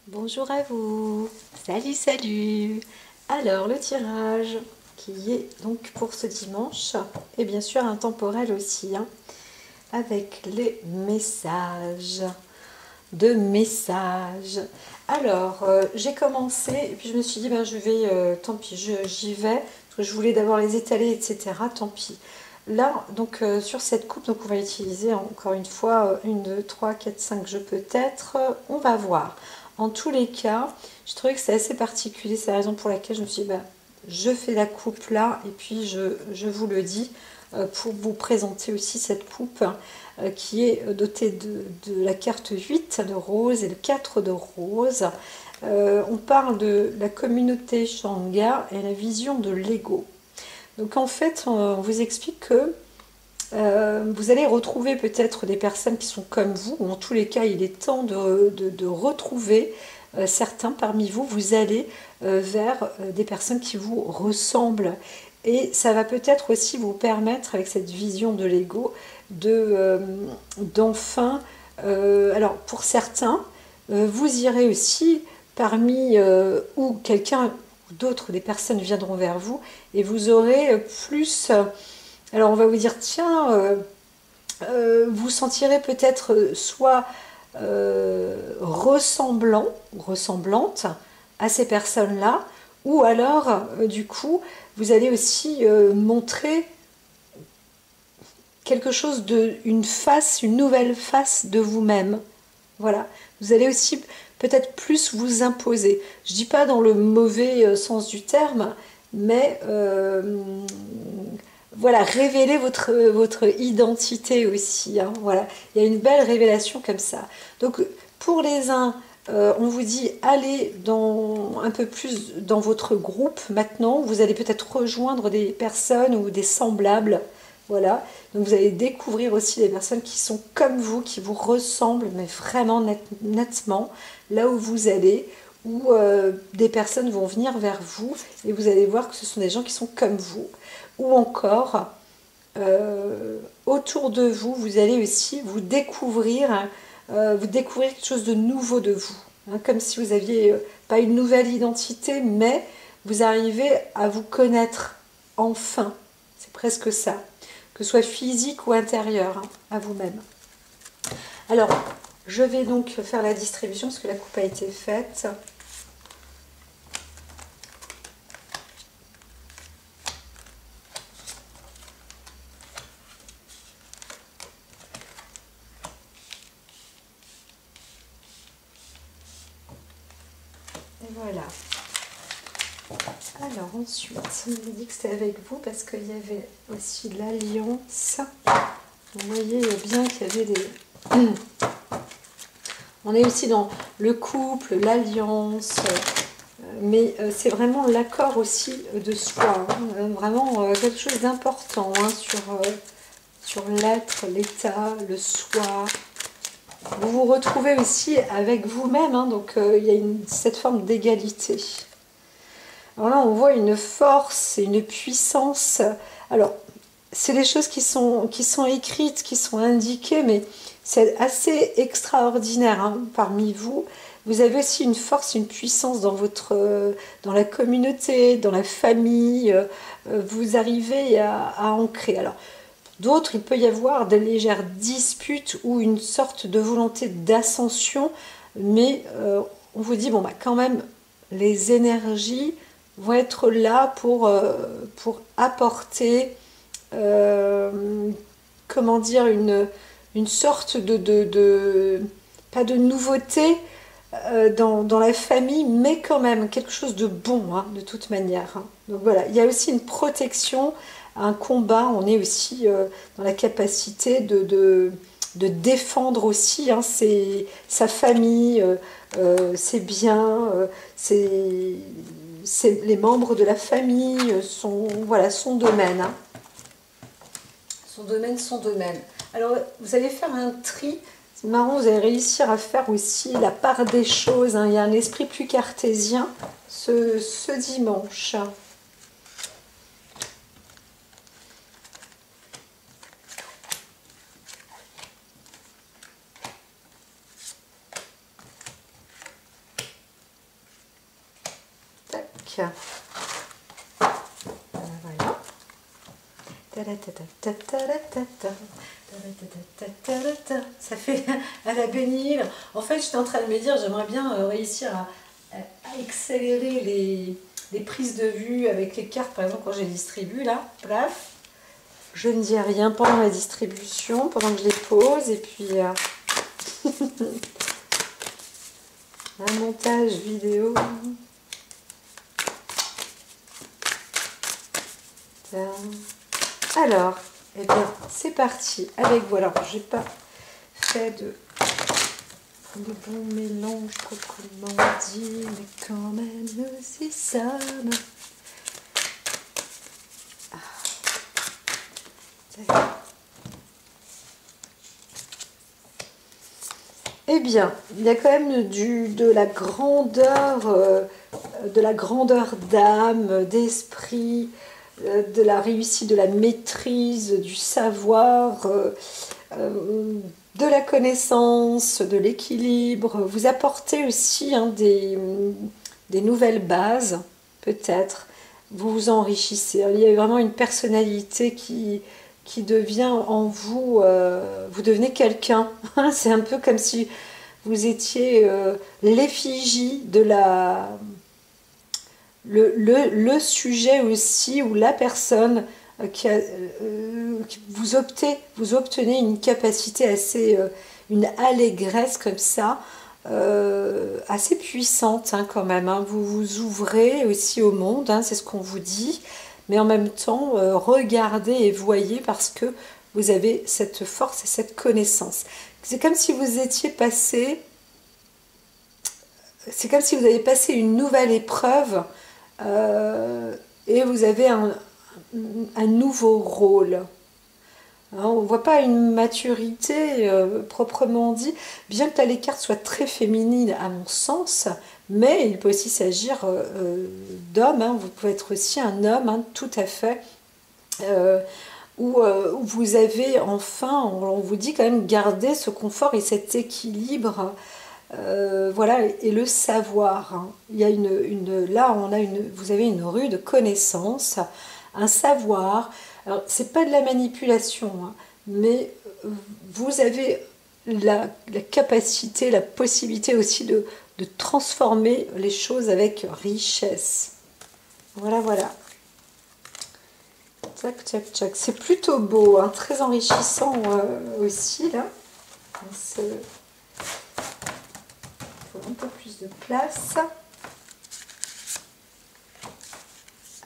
Bonjour à vous, salut salut. Alors le tirage qui est donc pour ce dimanche et bien sûr intemporel aussi hein, avec les messages de messages. Alors j'ai commencé et puis je me suis dit ben je vais tant pis j'y vais parce que je voulais d'abord les étaler etc. Tant pis. Là donc sur cette coupe donc on va utiliser encore une fois une 2 3 4 5 jeux peut-être, on va voir. En tous les cas, je trouvais que c'est assez particulier, c'est la raison pour laquelle je me suis dit, bah, je fais la coupe là, et puis je vous le dis, pour vous présenter aussi cette coupe qui est dotée de la carte 8 de rose et le 4 de rose. On parle de la communauté Shanga et la vision de l'ego. Donc en fait, on vous explique que vous allez retrouver peut-être des personnes qui sont comme vous, ou en tous les cas, il est temps de retrouver certains parmi vous. Vous allez vers des personnes qui vous ressemblent. Et ça va peut-être aussi vous permettre, avec cette vision de l'ego, d'enfin, alors pour certains, vous irez aussi parmi où quelqu'un ou d'autres, des personnes viendront vers vous, et vous aurez plus... alors on va vous dire, tiens, vous sentirez peut-être soit ressemblant ou ressemblante à ces personnes-là, ou alors du coup, vous allez aussi montrer quelque chose une face, une nouvelle face de vous-même. Voilà, vous allez aussi peut-être plus vous imposer. Je dis pas dans le mauvais sens du terme, mais voilà, révéler votre identité aussi. Hein, voilà, il y a une belle révélation comme ça. Donc pour les uns, on vous dit allez un peu plus dans votre groupe maintenant. Vous allez peut-être rejoindre des personnes ou des semblables. Voilà, donc vous allez découvrir aussi des personnes qui sont comme vous, qui vous ressemblent, mais vraiment nettement, là où vous allez, où des personnes vont venir vers vous et vous allez voir que ce sont des gens qui sont comme vous. Ou encore, autour de vous, vous allez aussi vous découvrir quelque chose de nouveau de vous. Hein, comme si vous aviez pas une nouvelle identité, mais vous arrivez à vous connaître enfin. C'est presque ça. Que ce soit physique ou intérieur, hein, à vous-même. Alors, je vais donc faire la distribution parce que la coupe a été faite. Et voilà. Alors ensuite, on m'a dit que c'était avec vous parce qu'il y avait aussi l'alliance. Vous voyez bien qu'il y avait des... On est aussi dans le couple, l'alliance, mais c'est vraiment l'accord aussi de soi. Hein, vraiment quelque chose d'important hein, sur l'être, l'état, le soi. Vous vous retrouvez aussi avec vous-même, hein, donc il y a cette forme d'égalité. Alors là, on voit une force et une puissance. Alors, c'est des choses qui sont écrites, qui sont indiquées, mais c'est assez extraordinaire hein, parmi vous. Vous avez aussi une force, une puissance dans la communauté, dans la famille. Vous arrivez à ancrer. Alors, d'autres, il peut y avoir des légères disputes ou une sorte de volonté d'ascension, mais on vous dit, bon, bah, quand même, les énergies vont être là pour apporter, comment dire, une sorte pas de nouveauté dans la famille, mais quand même quelque chose de bon, hein, de toute manière. Hein. Donc voilà, il y a aussi une protection, un combat, on est aussi dans la capacité de défendre aussi hein, sa famille, ses biens, les membres de la famille, voilà, son domaine. Hein. Son domaine, son domaine. Alors, vous allez faire un tri. C'est marrant, vous allez réussir à faire aussi la part des choses. Hein. Il y a un esprit plus cartésien ce dimanche. Voilà. Ça fait à la bénil. En fait, j'étais en train de me dire, j'aimerais bien réussir à accélérer les prises de vue avec les cartes, par exemple, quand je les distribue, là. Bref, je ne dis rien pendant la distribution, pendant que je les pose, et puis un montage vidéo. Alors, eh bien, c'est parti. Avec, voilà, j'ai pas fait de bon mélange proprement dit, mais quand même, c'est ça. Eh bien, il y a quand même de la grandeur d'âme, d'esprit, de la réussite, de la maîtrise, du savoir, de la connaissance, de l'équilibre. Vous apportez aussi des nouvelles bases, peut-être. Vous vous enrichissez. Il y a vraiment une personnalité qui devient en vous, vous devenez quelqu'un. C'est un peu comme si vous étiez l'effigie de le sujet aussi, ou la personne vous obtenez une capacité assez, une allégresse comme ça, assez puissante hein, quand même. Hein. Vous vous ouvrez aussi au monde, hein, c'est ce qu'on vous dit. Mais en même temps, regardez et voyez parce que vous avez cette force et cette connaissance. C'est comme si vous étiez passé, c'est comme si vous avez passé une nouvelle épreuve et vous avez un nouveau rôle. Hein, on ne voit pas une maturité proprement dit, bien que les cartes soient très féminines à mon sens, mais il peut aussi s'agir d'hommes, hein, vous pouvez être aussi un homme, hein, tout à fait, où vous avez enfin, on vous dit quand même, garder ce confort et cet équilibre, voilà, et le savoir. Hein. Il y a là, vous avez une rude connaissance, un savoir. Alors, c'est pas de la manipulation, hein, mais vous avez la capacité, la possibilité aussi de transformer les choses avec richesse. Voilà, voilà. Tac, tac, tac. C'est plutôt beau, hein, très enrichissant aussi, là. Il faut un peu plus de place.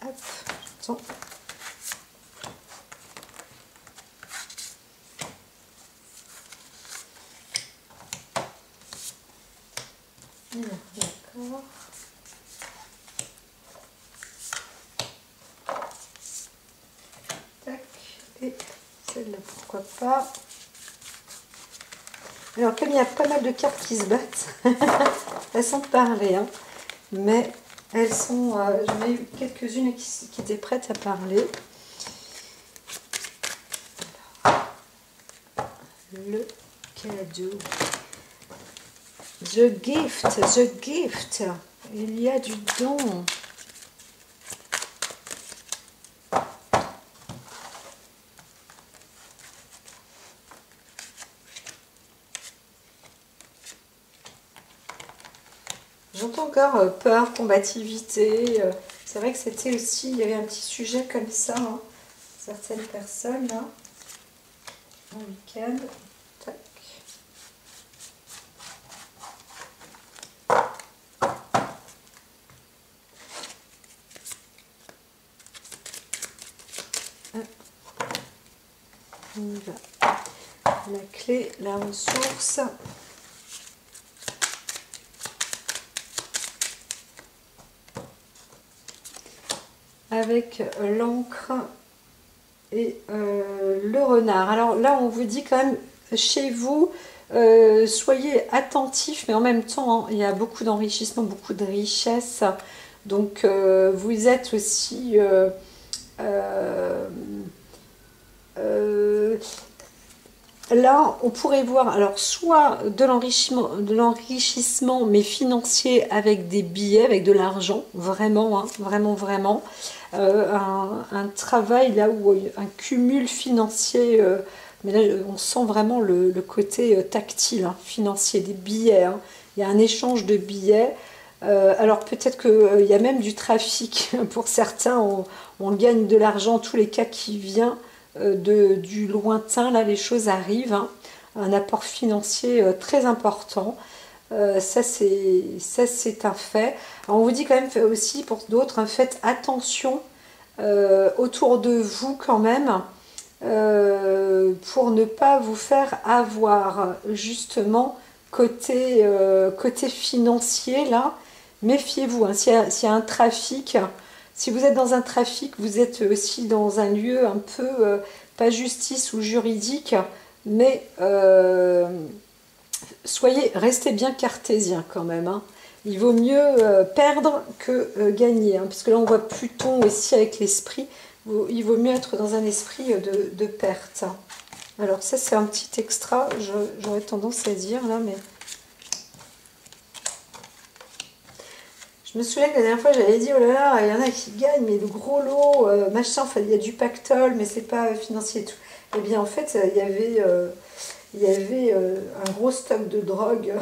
Hop, attends. D'accord. Tac. Et celle-là, pourquoi pas. Alors, comme il y a pas mal de cartes qui se battent, façon de parler, hein, mais elles sont. J'en ai eu quelques-unes qui étaient prêtes à parler. Alors, le cadeau. The gift, the gift. Il y a du don. J'entends encore peur, combativité. C'est vrai que c'était aussi, il y avait un petit sujet comme ça. Hein. Certaines personnes, là, en week-end. Tac. On y va. La clé, la ressource. Avec l'encre et le renard. Alors là, on vous dit quand même, chez vous, soyez attentifs, mais en même temps, hein, il y a beaucoup d'enrichissement, beaucoup de richesse. Donc, vous êtes aussi... là, on pourrait voir, alors, soit de l'enrichissement, mais financier avec des billets, avec de l'argent, vraiment, hein, vraiment, vraiment. Un travail là où un cumul financier, mais là, on sent vraiment le côté tactile, hein, financier, des billets, hein. Il y a un échange de billets. Alors peut-être qu'il y a même du trafic pour certains, on gagne de l'argent, tous les cas qui vient du lointain, là les choses arrivent, hein. Un apport financier très important. Ça c'est un fait. Alors, on vous dit quand même aussi pour d'autres, hein, faites attention autour de vous quand même, pour ne pas vous faire avoir, justement côté financier là. Méfiez-vous, hein, s'il y a un trafic, si vous êtes dans un trafic, vous êtes aussi dans un lieu un peu, pas justice ou juridique, mais restez bien cartésien quand même, hein. Il vaut mieux perdre que gagner, hein, parce que là on voit Pluton aussi avec l'esprit. Il vaut mieux être dans un esprit de perte. Alors ça c'est un petit extra, j'aurais tendance à dire là, mais je me souviens que la dernière fois j'avais dit, oh là là, il y en a qui gagnent, mais le gros lot, machin, enfin il y a du pactole, mais c'est pas financier et tout. Eh bien en fait, il y avait un gros stock de drogue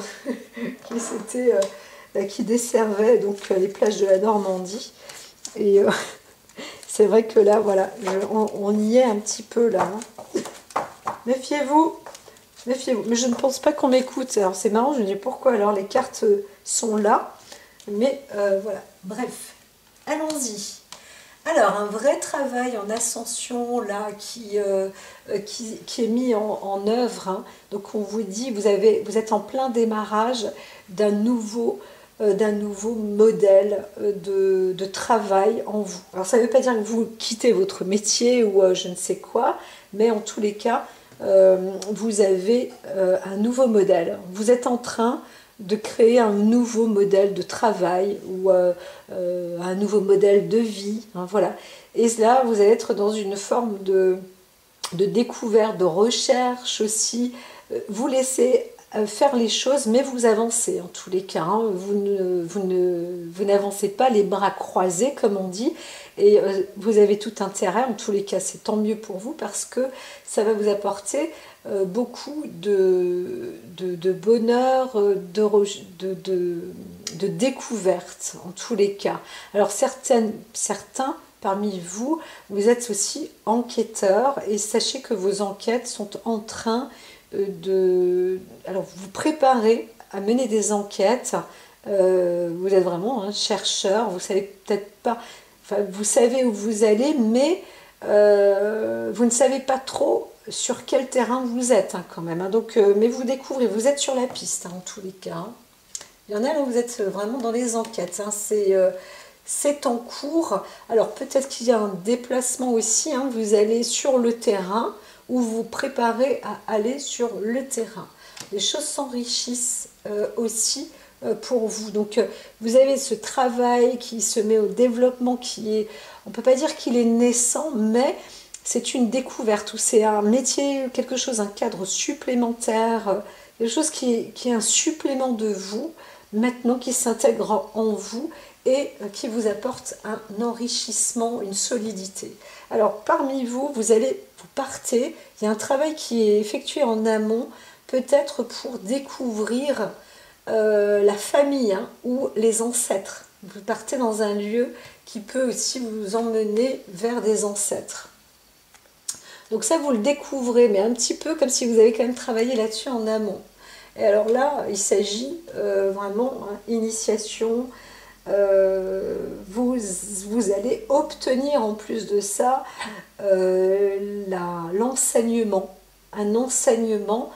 qui desservait donc les plages de la Normandie. Et c'est vrai que là, voilà, on y est un petit peu là, hein. Méfiez-vous, méfiez-vous. Mais je ne pense pas qu'on m'écoute. Alors c'est marrant, je me dis pourquoi alors les cartes sont là. Mais voilà, bref, allons-y. Alors, un vrai travail en ascension, là, qui est mis en œuvre, hein. Donc, on vous dit, vous êtes en plein démarrage d'un nouveau modèle de travail en vous. Alors, ça ne veut pas dire que vous quittez votre métier ou je ne sais quoi, mais en tous les cas, vous avez un nouveau modèle. Vous êtes en train de créer un nouveau modèle de travail ou un nouveau modèle de vie, hein, voilà. Et là, vous allez être dans une forme de découverte, de recherche aussi. Vous laissez faire les choses, mais vous avancez en tous les cas, hein. Vous n'avancez pas les bras croisés, comme on dit, et vous avez tout intérêt, en tous les cas, c'est tant mieux pour vous, parce que ça va vous apporter beaucoup de bonheur, de découverte, en tous les cas. Alors certains parmi vous, vous êtes aussi enquêteurs, et sachez que vos enquêtes sont en train alors vous préparez à mener des enquêtes. Vous êtes vraiment un chercheur, vous savez peut-être pas, enfin vous savez où vous allez, mais vous ne savez pas trop sur quel terrain vous êtes, hein, quand même, hein. Donc, mais vous découvrez, vous êtes sur la piste, hein, en tous les cas, hein. Il y en a là où vous êtes vraiment dans les enquêtes, hein. C'est en cours. Alors peut-être qu'il y a un déplacement aussi, hein. Vous allez sur le terrain, ou vous préparez à aller sur le terrain. Les choses s'enrichissent aussi pour vous. Donc vous avez ce travail qui se met au développement, on ne peut pas dire qu'il est naissant, mais c'est une découverte, ou c'est un métier, quelque chose, un cadre supplémentaire, quelque chose qui est un supplément de vous, maintenant qui s'intègre en vous et qui vous apporte un enrichissement, une solidité. Alors parmi vous, vous partez, il y a un travail qui est effectué en amont, peut-être pour découvrir la famille, hein, ou les ancêtres. Vous partez dans un lieu qui peut aussi vous emmener vers des ancêtres. Donc ça, vous le découvrez, mais un petit peu comme si vous avez quand même travaillé là-dessus en amont. Et alors là, il s'agit vraiment, hein, initiation. Vous allez obtenir en plus de ça l'enseignement, un enseignement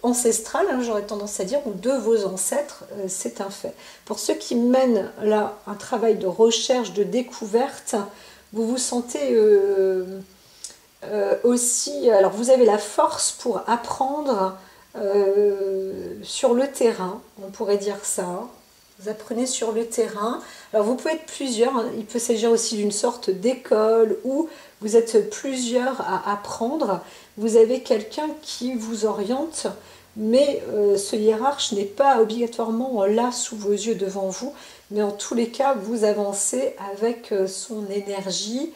ancestral, hein, j'aurais tendance à dire, ou de vos ancêtres, c'est un fait. Pour ceux qui mènent là un travail de recherche, de découverte, vous vous sentez aussi, alors vous avez la force pour apprendre sur le terrain, on pourrait dire ça, hein. Vous apprenez sur le terrain. Alors vous pouvez être plusieurs, hein. Il peut s'agir aussi d'une sorte d'école où vous êtes plusieurs à apprendre. Vous avez quelqu'un qui vous oriente, mais ce hiérarche n'est pas obligatoirement là sous vos yeux devant vous, mais en tous les cas vous avancez avec son énergie.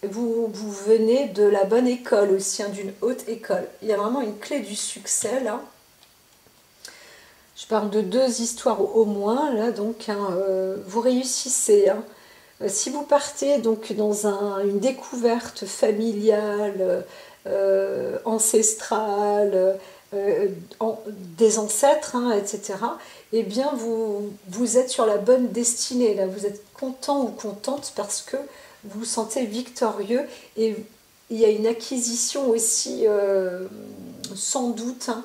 Vous venez de la bonne école aussi, hein, d'une haute école. Il y a vraiment une clé du succès là. Je parle de 2 histoires au moins, là, donc, hein, vous réussissez. Hein. Si vous partez donc dans une découverte familiale, ancestrale, des ancêtres, hein, etc., eh bien, vous êtes sur la bonne destinée, là. Vous êtes content ou contente parce que vous vous sentez victorieux et il y a une acquisition aussi, sans doute, hein,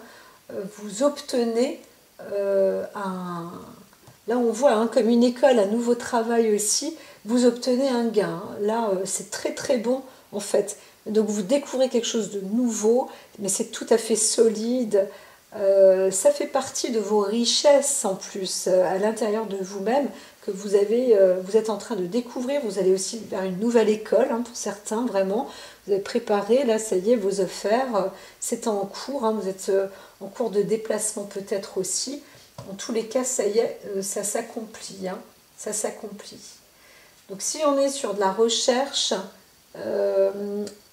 vous obtenez là on voit, hein, comme une école, un nouveau travail aussi, vous obtenez un gain. Là c'est très très bon en fait. Donc vous découvrez quelque chose de nouveau, mais c'est tout à fait solide. Ça fait partie de vos richesses en plus, à l'intérieur de vous-même, que vous êtes en train de découvrir. Vous allez aussi vers une nouvelle école, hein, pour certains, vraiment. Vous avez préparé, là, ça y est, vos affaires, c'est en cours, hein, vous êtes en cours de déplacement peut-être aussi. En tous les cas, ça y est, ça s'accomplit, hein, ça s'accomplit. Donc si on est sur de la recherche,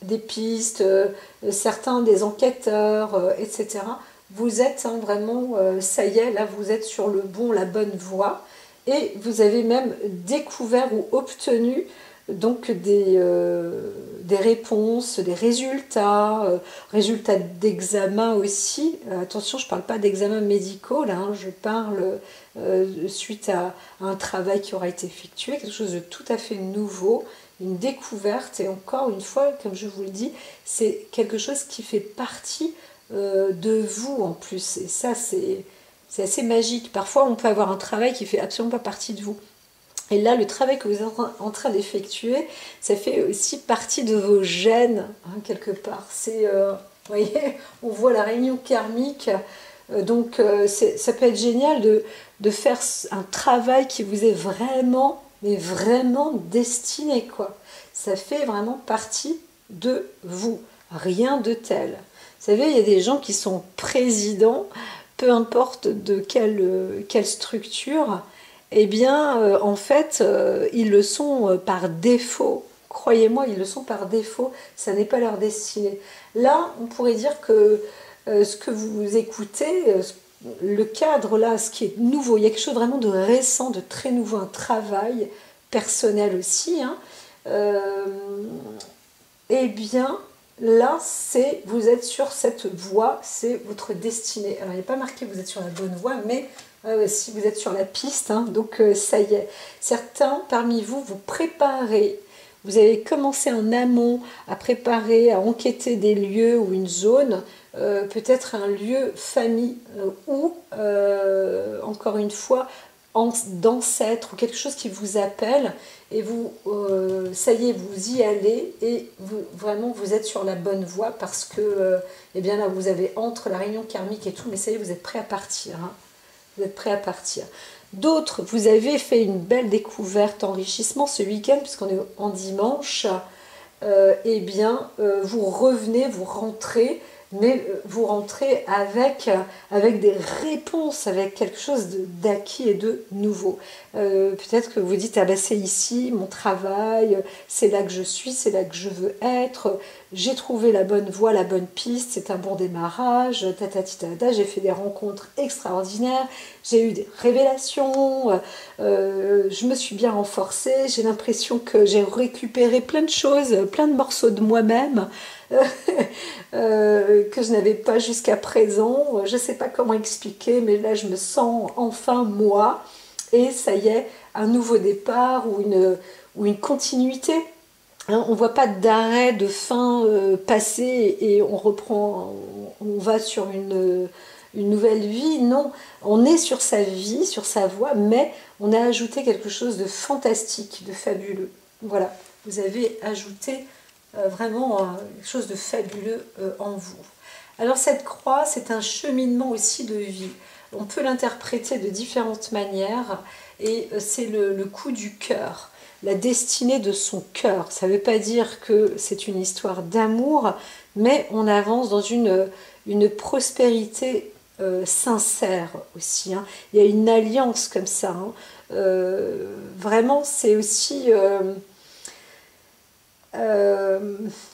des pistes, certains des enquêteurs, etc., vous êtes, hein, vraiment, ça y est, là vous êtes sur la bonne voie, et vous avez même découvert ou obtenu donc des réponses, des résultats d'examen aussi. Attention, je ne parle pas d'examens médicaux, là, hein, je parle suite à un travail qui aura été effectué, quelque chose de tout à fait nouveau, une découverte, et encore une fois, comme je vous le dis, c'est quelque chose qui fait partie de vous en plus, et ça c'est assez magique. Parfois on peut avoir un travail qui fait absolument pas partie de vous, et là le travail que vous êtes en train d'effectuer, ça fait aussi partie de vos gènes, hein, quelque part. C'est vous voyez, on voit la réunion karmique, donc ça peut être génial de faire un travail qui vous est vraiment, mais vraiment destiné, quoi. Ça fait vraiment partie de vous, rien de tel. Vous savez, il y a des gens qui sont présidents, peu importe de quelle structure, eh bien, en fait, ils le sont par défaut. Croyez-moi, ils le sont par défaut, ça n'est pas leur destinée. Là, on pourrait dire que ce que vous écoutez, le cadre là, ce qui est nouveau, il y a quelque chose vraiment de récent, de très nouveau, un travail personnel aussi, hein, eh bien, là, vous êtes sur cette voie, c'est votre destinée. Alors, il n'est pas marqué que vous êtes sur la bonne voie, mais si vous êtes sur la piste, hein, donc ça y est. Certains parmi vous, vous préparez, vous avez commencé en amont à préparer, à enquêter des lieux ou une zone, peut-être un lieu famille, ou, encore une fois, d'ancêtre ou quelque chose qui vous appelle, et vous, ça y est, vous y allez, et vraiment vous êtes sur la bonne voie, parce que eh bien là vous avez, entre la réunion karmique et tout, mais ça y est, vous êtes prêt à partir, hein. Vous êtes prêt à partir. D'autres, vous avez fait une belle découverte, enrichissement ce week-end, puisqu'on est en dimanche, eh bien vous revenez, vous rentrez, mais vous rentrez avec des réponses, avec quelque chose d'acquis et de nouveau. Peut-être que vous dites, ah ben c'est ici mon travail, c'est là que je suis, c'est là que je veux être, j'ai trouvé la bonne voie, la bonne piste, c'est un bon démarrage, tatatitata, j'ai fait des rencontres extraordinaires, j'ai eu des révélations, je me suis bien renforcée, j'ai l'impression que j'ai récupéré plein de choses, plein de morceaux de moi-même, que je n'avais pas jusqu'à présent. Je ne sais pas comment expliquer, mais là je me sens enfin moi, et ça y est, un nouveau départ ou une continuité. Hein, on ne voit pas d'arrêt, de fin passer, et on reprend, on va sur une nouvelle vie. Non, on est sur sa vie, sur sa voie, mais on a ajouté quelque chose de fantastique, de fabuleux. Voilà, vous avez ajouté vraiment quelque chose de fabuleux en vous. Alors cette croix, c'est un cheminement aussi de vie. on peut l'interpréter de différentes manières, et c'est le coup du cœur, la destinée de son cœur. Ça ne veut pas dire que c'est une histoire d'amour, mais on avance dans une prospérité sincère aussi, hein. Il y a une alliance comme ça, hein. Vraiment, c'est aussi...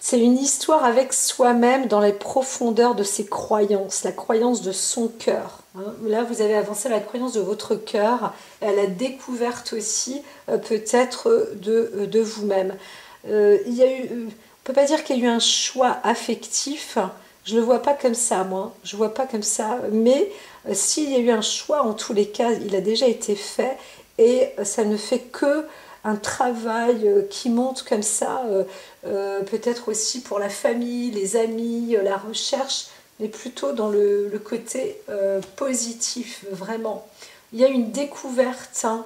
c'est une histoire avec soi-même dans les profondeurs de ses croyances, la croyance de son cœur, hein. Là, vous avez avancé à la croyance de votre cœur, et à la découverte aussi, peut-être, de vous-même. Il y a eu, on ne peut pas dire qu'il y a eu un choix affectif, je ne le vois pas comme ça, moi, je ne vois pas comme ça, mais s'il y a eu un choix, en tous les cas, il a déjà été fait, et ça ne fait que un travail qui monte comme ça, peut-être aussi pour la famille, les amis, la recherche, mais plutôt dans le côté positif, vraiment. Il y a une découverte, hein,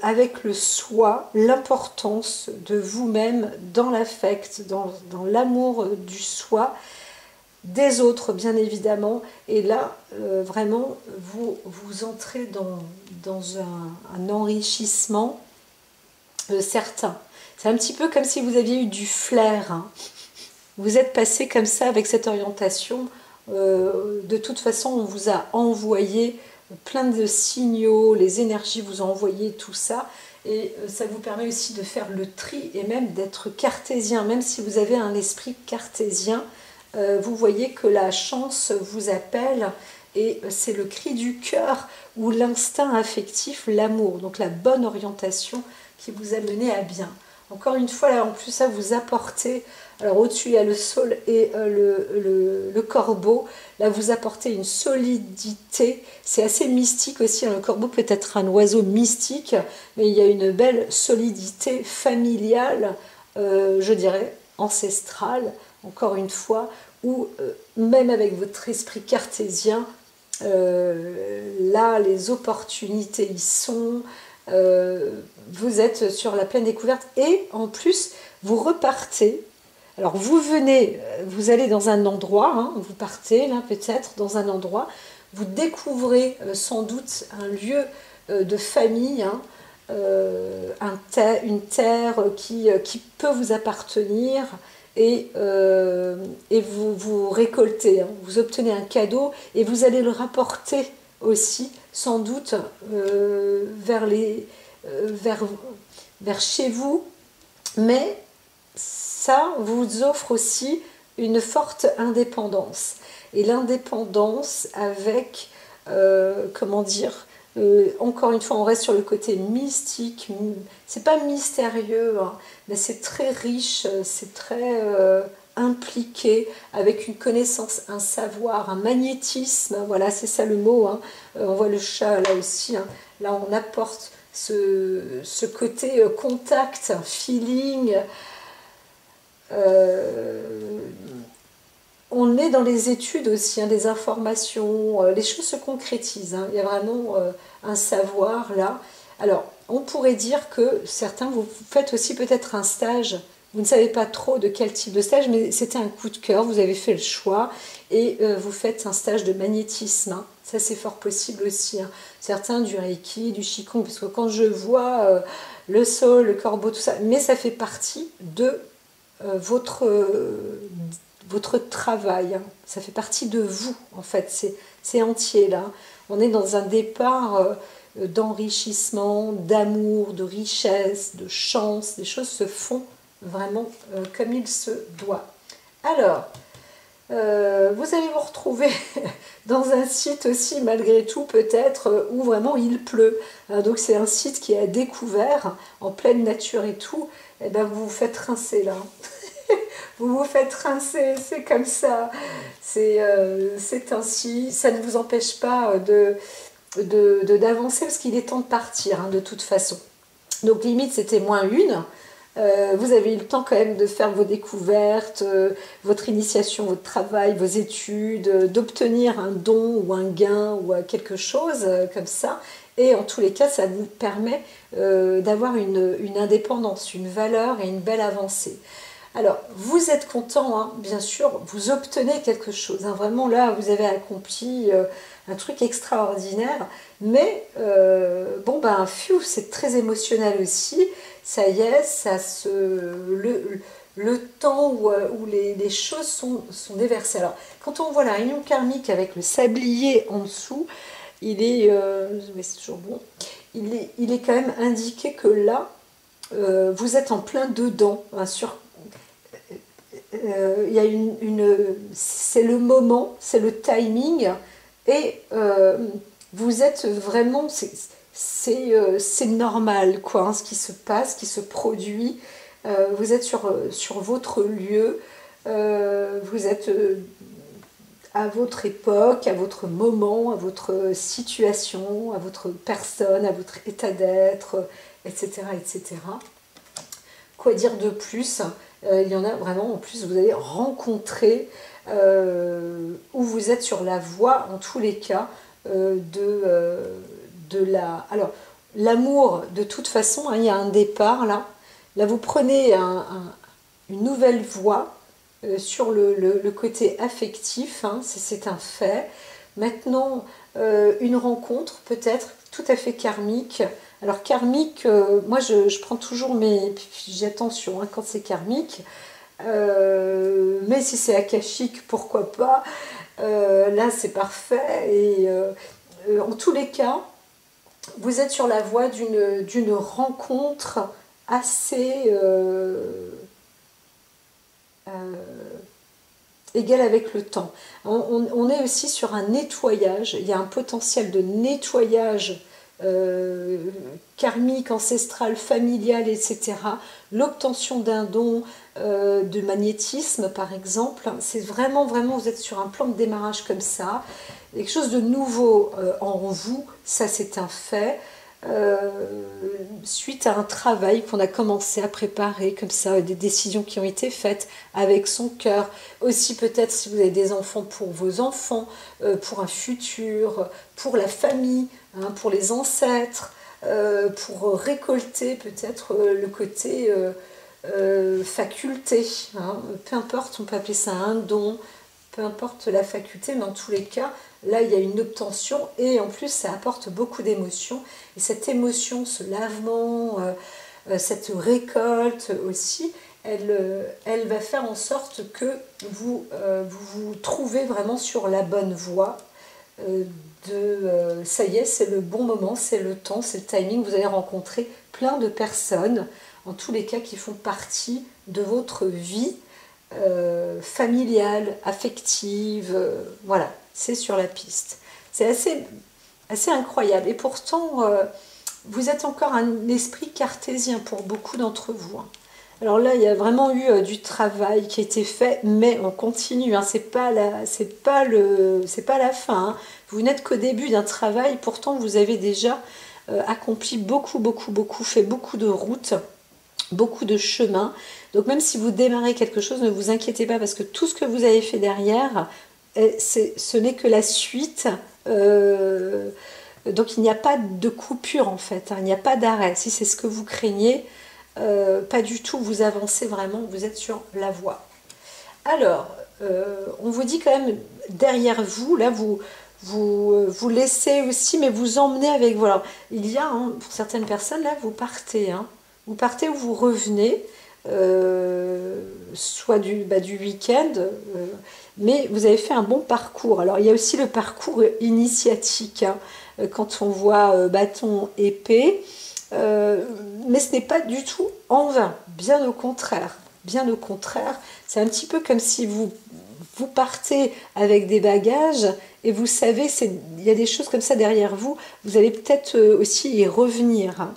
avec le soi, l'importance de vous-même dans l'affect, dans l'amour du soi, des autres bien évidemment, et là vraiment vous entrez dans un enrichissement certain. C'est un petit peu comme si vous aviez eu du flair, hein. Vous êtes passé comme ça avec cette orientation, de toute façon on vous a envoyé plein de signaux, les énergies vous ont envoyé tout ça, et ça vous permet aussi de faire le tri et même d'être cartésien, même si vous avez un esprit cartésien. Vous voyez que la chance vous appelle, et c'est le cri du cœur ou l'instinct affectif, l'amour, donc la bonne orientation qui vous a mené à bien. Encore une fois, là en plus ça vous apportez, alors au-dessus il y a le sol et le corbeau, là vous apportez une solidité, c'est assez mystique aussi, hein. Le corbeau peut être un oiseau mystique, mais il y a une belle solidité familiale, je dirais ancestrale, encore une fois, où même avec votre esprit cartésien, là les opportunités y sont, vous êtes sur la pleine découverte, et en plus vous repartez. Alors vous venez, vous allez dans un endroit, hein, vous partez là peut-être dans un endroit, vous découvrez sans doute un lieu de famille, hein, une terre qui peut vous appartenir, et vous récoltez, hein, vous obtenez un cadeau, et vous allez le rapporter aussi sans doute vers chez vous, mais ça vous offre aussi une forte indépendance, et l'indépendance avec, comment dire, encore une fois on reste sur le côté mystique, c'est pas mystérieux, hein, mais c'est très riche, c'est très impliqué, avec une connaissance, un savoir, un magnétisme, voilà c'est ça le mot, hein. On voit le chat là aussi, hein. Là on apporte ce côté contact, feeling, on est dans les études aussi, hein, des informations, les choses se concrétisent, hein. Il y a vraiment un savoir là. Alors, on pourrait dire que certains, vous faites aussi peut-être un stage, vous ne savez pas trop de quel type de stage, mais c'était un coup de cœur, vous avez fait le choix, et vous faites un stage de magnétisme, hein. Ça c'est fort possible aussi, hein. Certains du Reiki, du Qigong, parce que quand je vois le sol, le corbeau, tout ça, mais ça fait partie de votre travail, hein. Ça fait partie de vous en fait, c'est entier là. On est dans un départ d'enrichissement, d'amour, de richesse, de chance. Les choses se font vraiment comme il se doit. Alors, vous allez vous retrouver dans un site aussi, malgré tout, peut-être, où vraiment il pleut. Donc c'est un site qui est à découvert, en pleine nature et tout. Et ben vous vous faites rincer là. Vous vous faites rincer, c'est comme ça. C'est ainsi. Ça ne vous empêche pas d'avancer, parce qu'il est temps de partir, hein, de toute façon. Donc limite c'était -1. Vous avez eu le temps quand même de faire vos découvertes, votre initiation, votre travail, vos études, d'obtenir un don ou un gain ou quelque chose comme ça. Et en tous les cas, ça vous permet d'avoir une indépendance, une valeur et une belle avancée. Alors, vous êtes content, hein, bien sûr, vous obtenez quelque chose. Hein, vraiment, là, vous avez accompli un truc extraordinaire. Mais, bon, ben, pfiou, c'est très émotionnel aussi. Ça y est, le temps où les choses sont déversées. Alors, quand on voit la réunion karmique avec le sablier en dessous, il est, mais c'est toujours bon, il est quand même indiqué que là, vous êtes en plein dedans, hein, il y a c'est le moment, c'est le timing, et vous êtes vraiment, c'est normal, quoi, hein, ce qui se passe, ce qui se produit. Vous êtes sur votre lieu, vous êtes à votre époque, à votre moment, à votre situation, à votre personne, à votre état d'être, etc., etc. Quoi dire de plus? Il y en a vraiment, en plus, vous allez rencontrer, où vous êtes sur la voie, en tous les cas, de la... Alors, l'amour, de toute façon, hein, il y a un départ, là. Là, vous prenez une nouvelle voie sur le côté affectif, hein, c'est un fait. Maintenant, une rencontre, peut-être, tout à fait karmique. Alors karmique, moi je prends toujours j'ai attention hein, quand c'est karmique, mais si c'est akashique, pourquoi pas, là c'est parfait, et en tous les cas, vous êtes sur la voie d'une rencontre assez égale avec le temps. On est aussi sur un nettoyage, il y a un potentiel de nettoyage karmique, ancestral, familial, etc. L'obtention d'un don de magnétisme, par exemple, c'est vraiment, vous êtes sur un plan de démarrage comme ça. Quelque chose de nouveau en vous, ça c'est un fait. Suite à un travail qu'on a commencé à préparer, comme ça, des décisions qui ont été faites avec son cœur. Aussi peut-être si vous avez des enfants, pour vos enfants, pour un futur, pour la famille, hein, pour les ancêtres, pour récolter peut-être le côté faculté. Hein. Peu importe, on peut appeler ça un don, peu importe la faculté, mais en tous les cas, là, il y a une obtention et en plus, ça apporte beaucoup d'émotions. Et cette émotion, ce lavement, cette récolte aussi, elle va faire en sorte que vous trouvez vraiment sur la bonne voie. Ça y est, c'est le bon moment, c'est le temps, c'est le timing. Vous allez rencontrer plein de personnes, en tous les cas, qui font partie de votre vie familiale, affective, voilà, c'est sur la piste. C'est assez incroyable. Et pourtant, vous êtes encore un esprit cartésien pour beaucoup d'entre vous. Hein. Alors là, il y a vraiment eu du travail qui a été fait, mais on continue. Hein. C'est pas la fin. Hein. Vous n'êtes qu'au début d'un travail. Pourtant, vous avez déjà accompli beaucoup, fait beaucoup de routes, beaucoup de chemins. Donc même si vous démarrez quelque chose, ne vous inquiétez pas, parce que tout ce que vous avez fait derrière, ce n'est que la suite. Donc il n'y a pas de coupure en fait, hein. Il n'y a pas d'arrêt. Si c'est ce que vous craignez, pas du tout, vous avancez vraiment, vous êtes sur la voie. Alors, on vous dit quand même, derrière vous, là vous laissez aussi, mais vous emmenez avec vous. Alors, il y a, hein, pour certaines personnes, là vous partez, hein. Vous partez ou vous revenez, soit du week-end, mais vous avez fait un bon parcours. Alors il y a aussi le parcours initiatique, hein, quand on voit bâton, épée, mais ce n'est pas du tout en vain, bien au contraire. Bien au contraire, c'est un petit peu comme si vous partez avec des bagages et vous savez, il y a des choses comme ça derrière vous, vous allez peut-être aussi y revenir. Hein.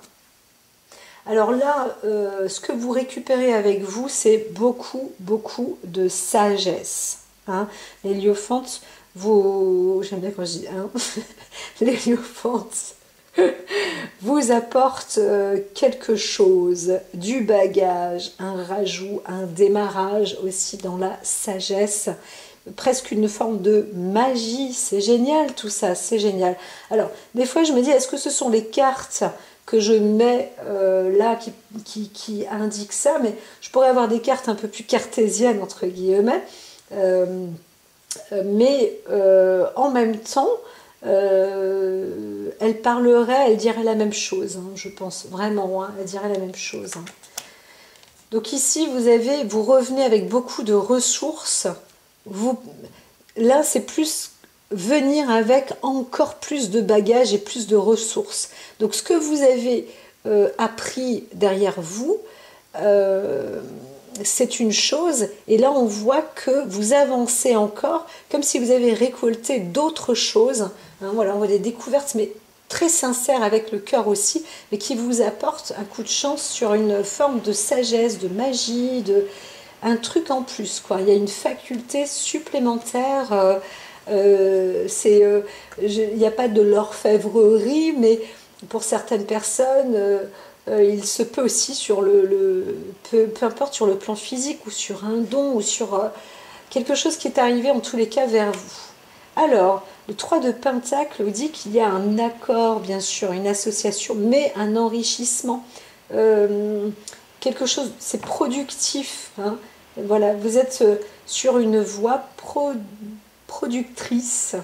Alors là, ce que vous récupérez avec vous, c'est beaucoup de sagesse. Hein. L'héliophante, j'aime bien quand je dis hein, l'héliophante vous apporte quelque chose, du bagage, un rajout, un démarrage aussi dans la sagesse, presque une forme de magie. C'est génial tout ça, c'est génial. Alors, des fois je me dis, est-ce que ce sont les cartes que je mets là qui indique ça, mais je pourrais avoir des cartes un peu plus cartésiennes, entre guillemets, mais en même temps, elle parlerait, elle dirait la même chose, hein, je pense, vraiment, hein, elle dirait la même chose. Hein. Donc ici, vous revenez avec beaucoup de ressources. Là, c'est plus venir avec encore plus de bagages et plus de ressources. Donc ce que vous avez appris derrière vous, c'est une chose, et là on voit que vous avancez encore, comme si vous avez récolté d'autres choses. Hein, voilà, on voit des découvertes, mais très sincères avec le cœur aussi, mais qui vous apportent un coup de chance sur une forme de sagesse, de magie, un truc en plus, quoi. Il y a une faculté supplémentaire. Il n'y a pas de l'orfèvrerie, mais pour certaines personnes, il se peut aussi sur peu importe sur le plan physique ou sur un don ou sur quelque chose qui est arrivé en tous les cas vers vous. Alors, le 3 de Pentacle vous dit qu'il y a un accord, bien sûr, une association, mais un enrichissement. Quelque chose, c'est productif. Hein. Voilà, vous êtes sur une voie productrice.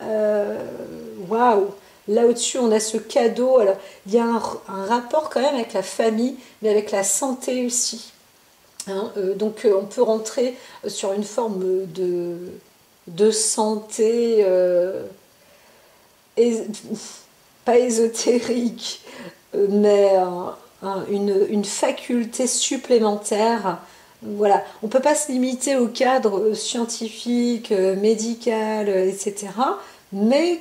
Waouh! Là au-dessus, on a ce cadeau. Alors, il y a un rapport quand même avec la famille, mais avec la santé aussi. Hein, donc, on peut rentrer sur une forme de santé, pas ésotérique, mais une faculté supplémentaire. Voilà, on ne peut pas se limiter au cadre scientifique, médical, etc. Mais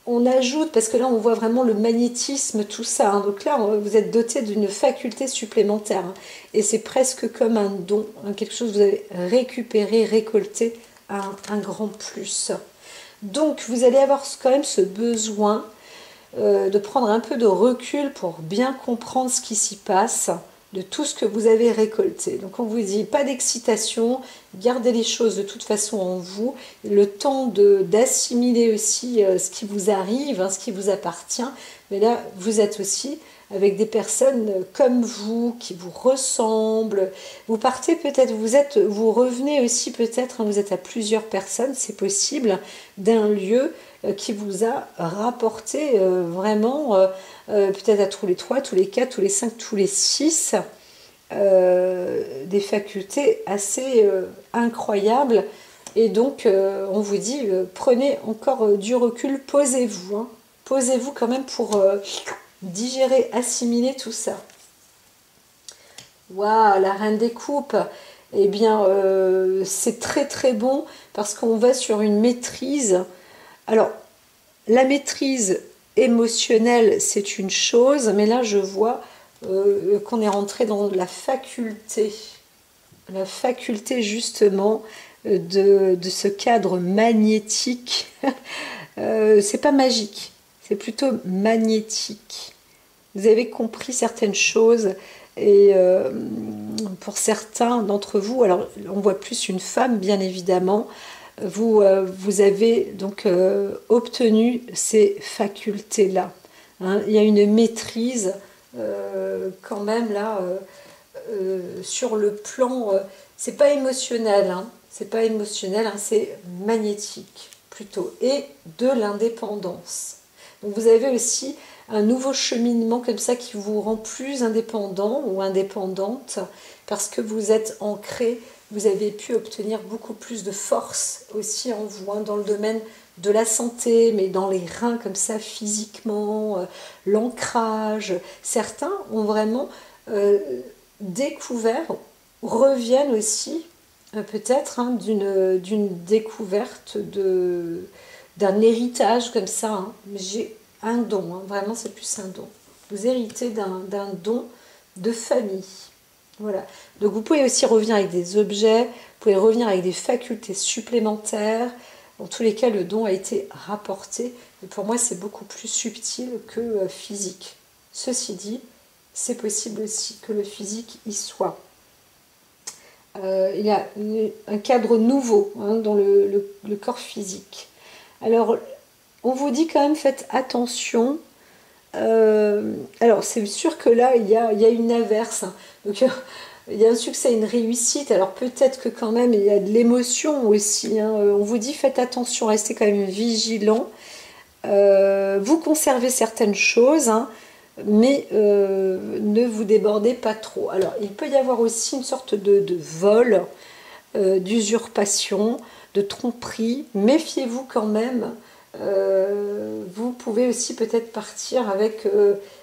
on ajoute, parce que là on voit vraiment le magnétisme, tout ça. Hein. Donc là, vous êtes doté d'une faculté supplémentaire. Hein. Et c'est presque comme un don, hein, quelque chose que vous avez récupéré, récolté, un grand plus. Donc vous allez avoir quand même ce besoin de prendre un peu de recul pour bien comprendre ce qui s'y passe, de tout ce que vous avez récolté. Donc on vous dit pas d'excitation, gardez les choses de toute façon en vous, le temps d'assimiler aussi ce qui vous arrive, hein, ce qui vous appartient, mais là vous êtes aussi avec des personnes comme vous, qui vous ressemblent. Vous partez peut-être, vous revenez aussi peut-être, hein, vous êtes à plusieurs personnes, c'est possible, d'un lieu qui vous a rapporté vraiment, peut-être à tous les 3, tous les 4, tous les 5, tous les 6, des facultés assez incroyables. Et donc, on vous dit, prenez encore du recul, posez-vous. Hein. Posez-vous quand même pour digérer, assimiler tout ça. Waouh, la reine des coupes. Eh bien, c'est très très bon parce qu'on va sur une maîtrise. Alors, la maîtrise émotionnelle, c'est une chose, mais là, je vois qu'on est rentré dans la faculté justement de ce cadre magnétique. C'est pas magique, c'est plutôt magnétique. Vous avez compris certaines choses et pour certains d'entre vous, alors on voit plus une femme bien évidemment, vous avez donc obtenu ces facultés-là. Hein. Il y a une maîtrise quand même là sur le plan, c'est pas émotionnel, hein, c'est pas émotionnel, hein, c'est magnétique plutôt, et de l'indépendance. Donc vous avez aussi un nouveau cheminement comme ça qui vous rend plus indépendant ou indépendante parce que vous êtes ancré, vous avez pu obtenir beaucoup plus de force aussi en vous, hein, dans le domaine de la santé, mais dans les reins comme ça physiquement, l'ancrage. Certains ont vraiment découvert, reviennent aussi peut-être hein, d'une découverte d'un héritage comme ça. Hein. J'ai un don, hein, vraiment c'est plus un don. Vous héritez d'un don de famille. Voilà. Donc vous pouvez aussi revenir avec des objets, vous pouvez revenir avec des facultés supplémentaires. Dans tous les cas, le don a été rapporté. Et pour moi, c'est beaucoup plus subtil que physique. Ceci dit, c'est possible aussi que le physique y soit. Il y a un cadre nouveau hein, dans le corps physique. Alors, on vous dit quand même, faites attention Alors, c'est sûr que là, il y a une averse, hein. Donc, il y a un succès, une réussite. Alors, peut-être que quand même, il y a de l'émotion aussi, hein. On vous dit, faites attention, restez quand même vigilant. Vous conservez certaines choses, hein, mais ne vous débordez pas trop. Alors, il peut y avoir aussi une sorte de vol, d'usurpation, de tromperie. Méfiez-vous quand même. Vous pouvez aussi peut-être partir avec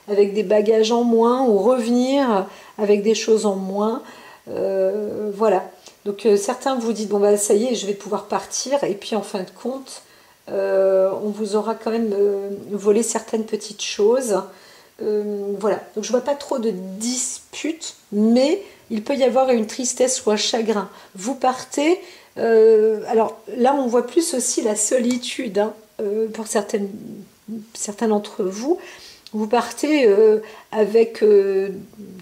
des bagages en moins ou revenir avec des choses en moins. Voilà. Donc certains vous disent, bon bah ça y est, je vais pouvoir partir. Et puis en fin de compte, on vous aura quand même volé certaines petites choses. Voilà. Donc je vois pas trop de disputes, mais il peut y avoir une tristesse ou un chagrin. Vous partez. Alors là, on voit plus aussi la solitude, hein. Pour certains d'entre vous, vous partez avec de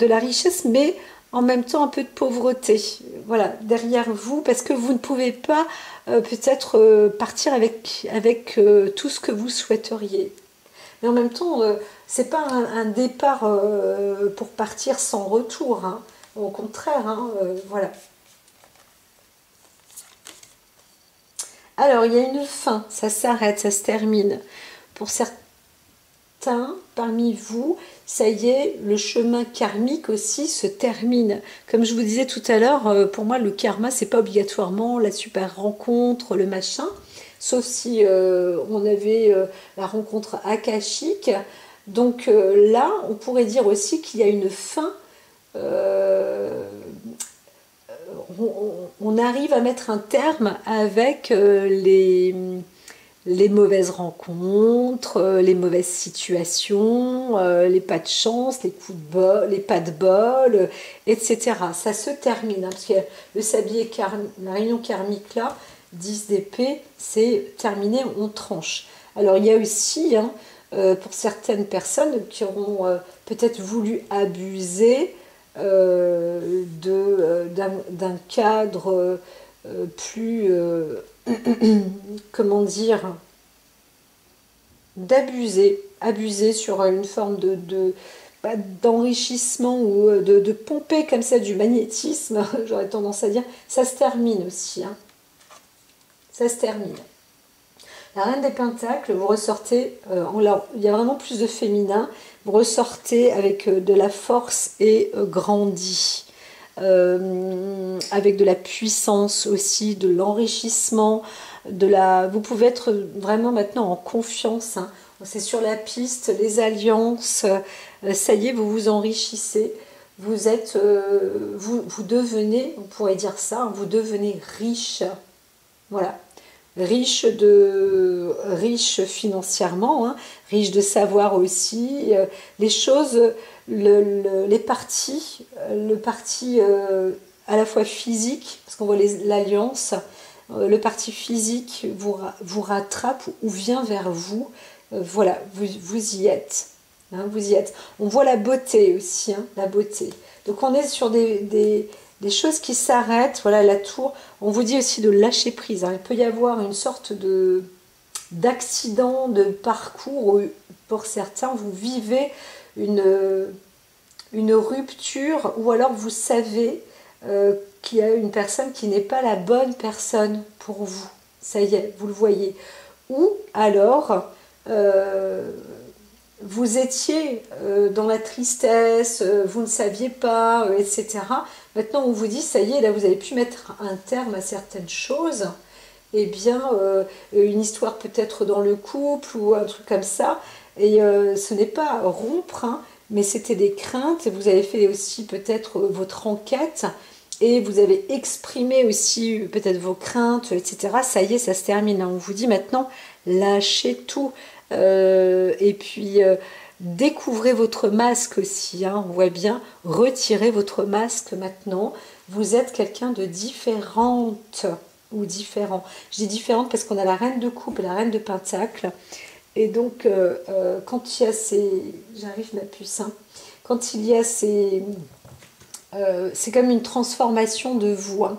la richesse, mais en même temps un peu de pauvreté. Voilà, derrière vous, parce que vous ne pouvez pas peut-être partir avec tout ce que vous souhaiteriez. Mais en même temps, c'est pas un départ pour partir sans retour, hein. Au contraire, hein, voilà. Alors, il y a une fin, ça s'arrête, ça se termine. Pour certains parmi vous, ça y est, le chemin karmique aussi se termine. Comme je vous disais tout à l'heure, pour moi, le karma, c'est pas obligatoirement la super rencontre, le machin, sauf si on avait la rencontre akashique. Donc là, on pourrait dire aussi qu'il y a une fin. euh, on arrive à mettre un terme avec les mauvaises rencontres, les mauvaises situations, les pas de chance, les coups de bol, les pas de bol, etc. Ça se termine, hein, parce que le sablier la réunion karmique là, 10 d'épée, c'est terminé, on tranche. Alors il y a aussi, hein, pour certaines personnes qui auront peut-être voulu abuser d'un cadre plus, comment dire, abuser sur une forme d'enrichissement ou de pomper comme ça du magnétisme, j'aurais tendance à dire, ça se termine aussi, hein. Ça se termine. La reine des pentacles, vous ressortez, il y a vraiment plus de féminin, vous ressortez avec de la force et grandi, avec de la puissance aussi, de l'enrichissement, vous pouvez être vraiment maintenant en confiance, hein. C'est sur la piste, les alliances, ça y est, vous vous enrichissez, vous devenez, on pourrait dire ça, hein, vous devenez riche, voilà. Riche financièrement, hein, riche de savoir aussi, les choses, les parties, le parti à la fois physique, parce qu'on voit l'alliance, le parti physique vous rattrape ou vient vers vous, voilà, vous y êtes, hein, vous y êtes. On voit la beauté aussi, hein, la beauté. Donc on est sur des choses qui s'arrêtent, voilà la tour. On vous dit aussi de lâcher prise, hein. Il peut y avoir une sorte d'accident de parcours où, pour certains, vous vivez une rupture, ou alors vous savez qu'il y a une personne qui n'est pas la bonne personne pour vous. Ça y est, vous le voyez. Ou alors, vous étiez dans la tristesse, vous ne saviez pas, etc. Maintenant, on vous dit, ça y est, là, vous avez pu mettre un terme à certaines choses. Eh bien, une histoire peut-être dans le couple ou un truc comme ça. Et ce n'est pas rompre, hein, mais c'était des craintes. Vous avez fait aussi peut-être votre enquête et vous avez exprimé aussi peut-être vos craintes, etc. Ça y est, ça se termine, hein. On vous dit maintenant, lâchez tout. Et puis, découvrez votre masque aussi, hein. On voit bien, retirez votre masque maintenant. Vous êtes quelqu'un de différente ou différent. Je dis différente parce qu'on a la reine de coupe et la reine de pentacle. Et donc, quand il y a ces... J'arrive ma puce, hein. Quand il y a ces... c'est comme une transformation de vous, hein.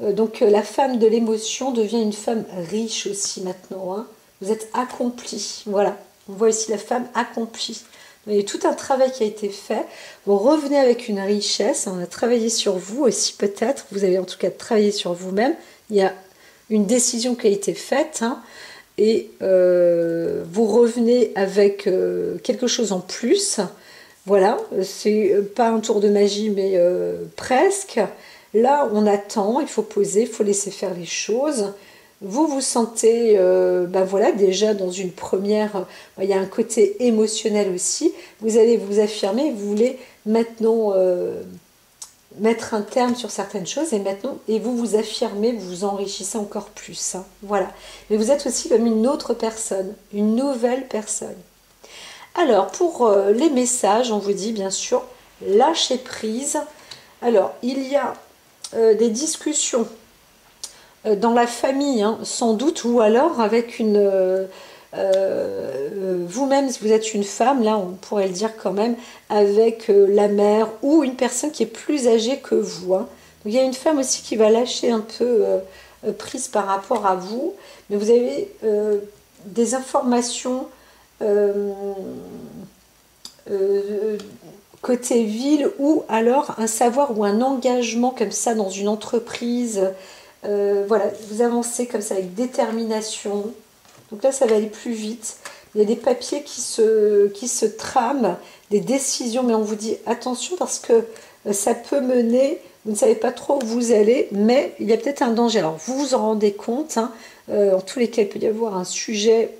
Donc, la femme de l'émotion devient une femme riche aussi maintenant, hein. Vous êtes accomplie, voilà. On voit ici la femme accomplie. Il y a tout un travail qui a été fait. Vous revenez avec une richesse. On a travaillé sur vous aussi peut-être. Vous avez en tout cas travaillé sur vous-même. Il y a une décision qui a été faite. Hein, et vous revenez avec quelque chose en plus. Voilà, c'est pas un tour de magie, mais presque. Là, on attend, il faut poser, il faut laisser faire les choses. Vous vous sentez, ben voilà, déjà dans une première, il y a un côté émotionnel aussi. Vous allez vous affirmer, vous voulez maintenant mettre un terme sur certaines choses et maintenant, et vous vous affirmez, vous vous enrichissez encore plus. Hein, voilà. Mais vous êtes aussi comme une autre personne, une nouvelle personne. Alors, pour les messages, on vous dit bien sûr, lâcher prise. Alors, il y a des discussions dans la famille, hein, sans doute, ou alors avec une... vous-même, si vous êtes une femme, là, on pourrait le dire quand même, avec la mère ou une personne qui est plus âgée que vous. Hein. Donc, il y a une femme aussi qui va lâcher un peu prise par rapport à vous, mais vous avez des informations... côté ville ou alors un savoir ou un engagement comme ça dans une entreprise. Voilà, vous avancez comme ça avec détermination. Donc là, ça va aller plus vite. Il y a des papiers qui se trament, des décisions, mais on vous dit attention parce que ça peut mener, vous ne savez pas trop où vous allez, mais il y a peut-être un danger. Alors, vous vous en rendez compte, hein, en tous les cas, il peut y avoir un sujet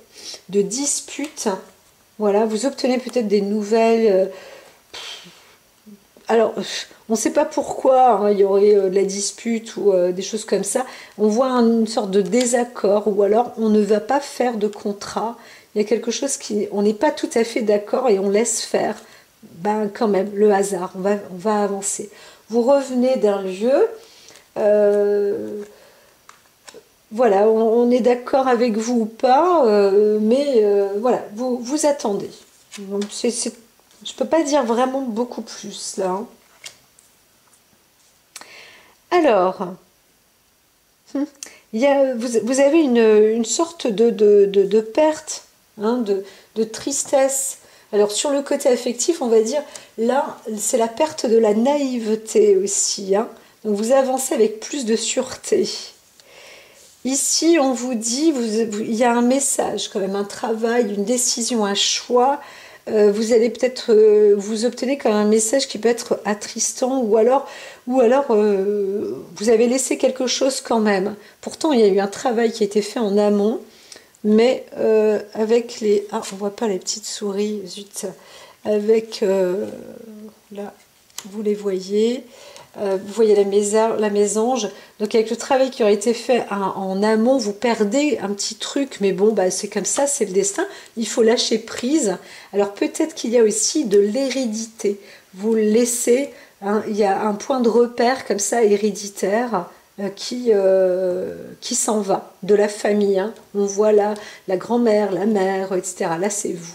de dispute. Voilà, vous obtenez peut-être des nouvelles. Alors, on ne sait pas pourquoi hein, il y aurait de la dispute ou des choses comme ça. On voit une sorte de désaccord ou alors on ne va pas faire de contrat. Il y a quelque chose qui... On n'est pas tout à fait d'accord et on laisse faire. Ben quand même, le hasard, on va avancer. Vous revenez d'un lieu... voilà, on est d'accord avec vous ou pas, mais voilà, vous attendez. Je ne peux pas dire vraiment beaucoup plus là. Hein. Alors, vous avez une sorte de perte, hein, de tristesse. Alors sur le côté affectif, on va dire, là, c'est la perte de la naïveté aussi. Hein. Donc vous avancez avec plus de sûreté. Ici, on vous dit, il y a un message, quand même, un travail, une décision, un choix. Vous allez peut-être, vous obtenez quand même un message qui peut être attristant ou alors vous avez laissé quelque chose quand même. Pourtant, il y a eu un travail qui a été fait en amont, mais avec les... Ah, on voit pas les petites souris, zut. Avec, là, vous les voyez... vous voyez la mésange, donc avec le travail qui aurait été fait en amont, vous perdez un petit truc, mais bon, bah, c'est comme ça, c'est le destin, il faut lâcher prise. Alors peut-être qu'il y a aussi de l'hérédité, vous laissez, hein, il y a un point de repère comme ça, héréditaire, qui s'en va, de la famille, hein. On voit là la grand-mère, la mère, etc. Là c'est vous.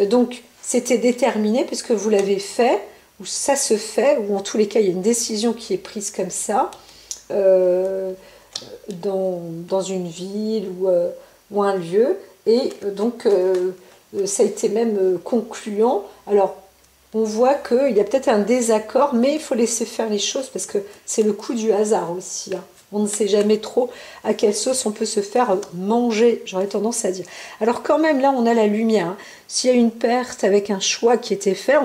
Donc c'était déterminé puisque vous l'avez fait, où ça se fait, ou en tous les cas il y a une décision qui est prise comme ça, dans une ville ou un lieu, et donc ça a été même concluant. Alors on voit qu'il y a peut-être un désaccord, mais il faut laisser faire les choses parce que c'est le coup du hasard aussi. Hein. On ne sait jamais trop à quelle sauce on peut se faire manger, j'aurais tendance à dire. Alors quand même, là, on a la lumière. Hein. S'il y a une perte avec un choix qui était fait,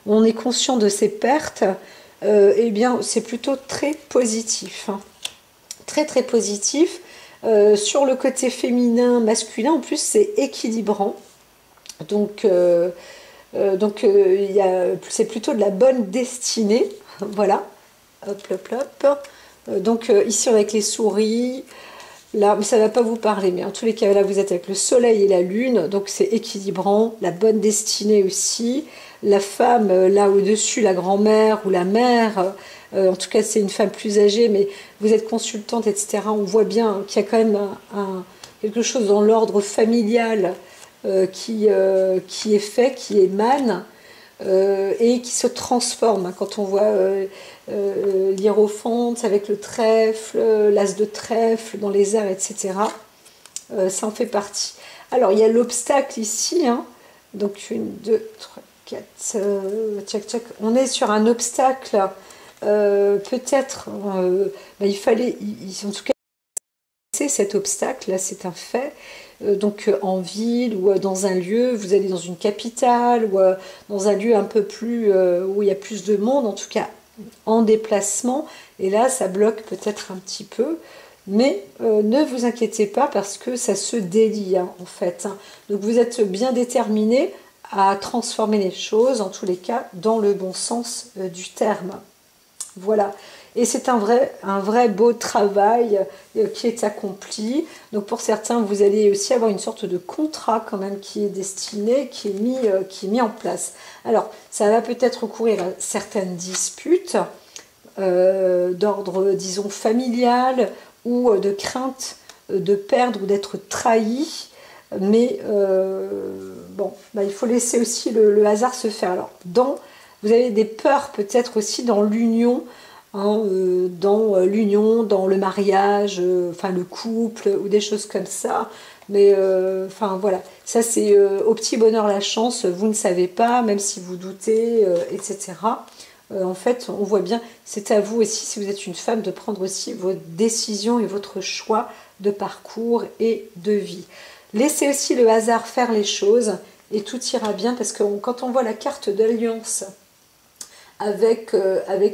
on est conscient de ces pertes, eh bien, c'est plutôt très positif. Hein. Très, très positif. Sur le côté féminin, masculin, en plus, c'est équilibrant. Donc c'est plutôt de la bonne destinée. Voilà. Hop, hop, hop. Donc ici avec les souris, là ça ne va pas vous parler, mais en tous les cas là vous êtes avec le soleil et la lune, donc c'est équilibrant, la bonne destinée aussi, la femme là au-dessus, la grand-mère ou la mère, en tout cas c'est une femme plus âgée, mais vous êtes consultante, etc. On voit bien qu'il y a quand même quelque chose dans l'ordre familial qui est fait, qui émane, et qui se transforme. Hein, quand on voit l'hiérophante avec le trèfle, l'as de trèfle dans les airs, etc. Ça en fait partie. Alors, il y a l'obstacle ici. Hein, donc, 1, 2, 3, 4, tchac, tchac. On est sur un obstacle. Peut-être, il fallait, en tout cas, c'est cet obstacle, là, c'est un fait. Donc, en ville ou dans un lieu, vous allez dans une capitale ou dans un lieu un peu plus, où il y a plus de monde, en tout cas en déplacement. Et là, ça bloque peut-être un petit peu. Mais ne vous inquiétez pas parce que ça se délie, hein, en fait. Hein. Donc, vous êtes bien déterminé à transformer les choses, en tous les cas, dans le bon sens du terme. Voilà. Et c'est un vrai beau travail qui est accompli. Donc pour certains, vous allez aussi avoir une sorte de contrat quand même qui est destiné, qui est mis en place. Alors, ça va peut-être recourir à certaines disputes d'ordre, disons, familial ou de crainte de perdre ou d'être trahi. Mais bon, il faut laisser aussi le hasard se faire. Alors, vous avez des peurs peut-être aussi dans l'union, hein, dans le mariage, enfin le couple ou des choses comme ça. Mais enfin voilà, ça c'est au petit bonheur la chance, vous ne savez pas, même si vous doutez, etc. En fait, on voit bien, c'est à vous aussi, si vous êtes une femme, de prendre aussi vos décisions et votre choix de parcours et de vie. Laissez aussi le hasard faire les choses et tout ira bien parce que quand on voit la carte d'alliance avec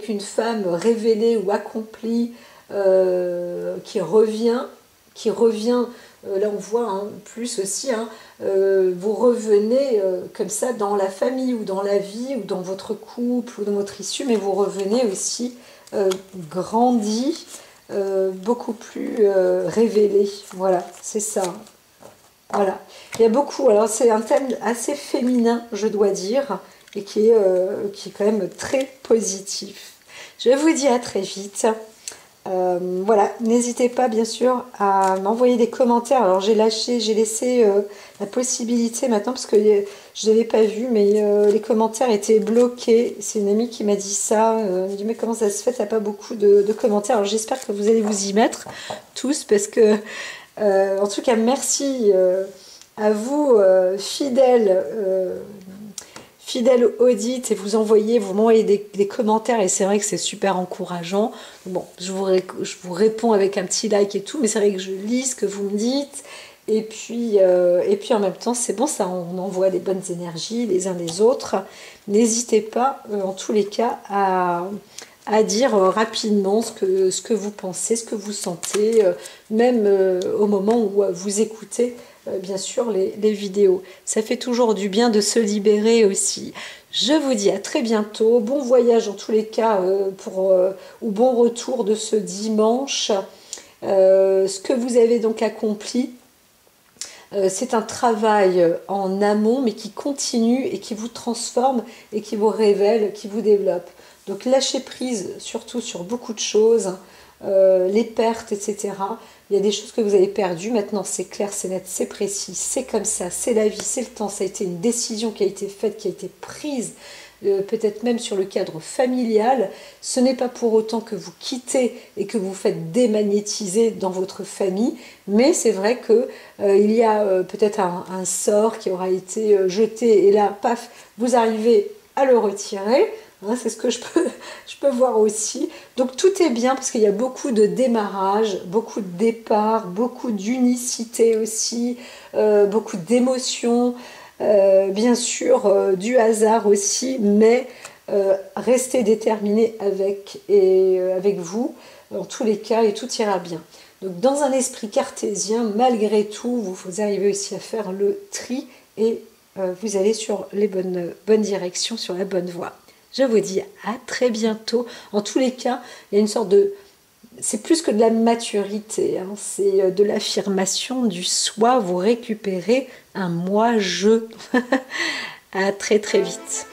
une femme révélée ou accomplie qui revient, là on voit hein, plus aussi, hein, vous revenez comme ça dans la famille ou dans la vie ou dans votre couple ou dans votre issue, mais vous revenez aussi grandi, beaucoup plus révélé. Voilà, c'est ça. Voilà. Il y a beaucoup, alors c'est un thème assez féminin, je dois dire, et qui est quand même très positif. Je vous dis à très vite. Voilà, n'hésitez pas bien sûr à m'envoyer des commentaires. Alors j'ai laissé la possibilité maintenant parce que je ne l'avais pas vu, mais les commentaires étaient bloqués. C'est une amie qui m'a dit ça. Elle me dit mais comment ça se fait, t'as pas beaucoup de commentaires. Alors j'espère que vous allez vous y mettre tous parce que en tout cas merci à vous fidèles audite et vous m'envoyez des commentaires et c'est vrai que c'est super encourageant. Bon, je vous réponds avec un petit like et tout, mais c'est vrai que je lis ce que vous me dites et puis en même temps c'est bon, ça on envoie des bonnes énergies les uns les autres. N'hésitez pas en tous les cas à dire rapidement ce que vous pensez, ce que vous sentez, même au moment où vous écoutez bien sûr les vidéos. Ça fait toujours du bien de se libérer aussi. Je vous dis à très bientôt. Bon voyage en tous les cas ou bon retour de ce dimanche. Ce que vous avez donc accompli, c'est un travail en amont mais qui continue et qui vous transforme et qui vous révèle, qui vous développe. Donc lâchez prise surtout sur beaucoup de choses, les pertes, etc. Il y a des choses que vous avez perdues, maintenant c'est clair, c'est net, c'est précis, c'est comme ça, c'est la vie, c'est le temps, ça a été une décision qui a été faite, qui a été prise, peut-être même sur le cadre familial. Ce n'est pas pour autant que vous quittez et que vous faites démagnétiser dans votre famille, mais c'est vrai que il y a peut-être un sort qui aura été jeté et là, paf, vous arrivez à le retirer. Hein, c'est ce que je peux voir aussi. Donc tout est bien parce qu'il y a beaucoup de démarrage, beaucoup de départ, beaucoup d'unicité aussi, beaucoup d'émotions, bien sûr du hasard aussi, mais restez déterminés avec vous, en tous les cas, et tout ira bien. Donc dans un esprit cartésien, malgré tout, vous arrivez aussi à faire le tri et vous allez sur les bonnes directions, sur la bonne voie. Je vous dis à très bientôt. En tous les cas, il y a une sorte de... C'est plus que de la maturité, hein, c'est de l'affirmation du soi. Vous récupérez un moi-je. À très très vite.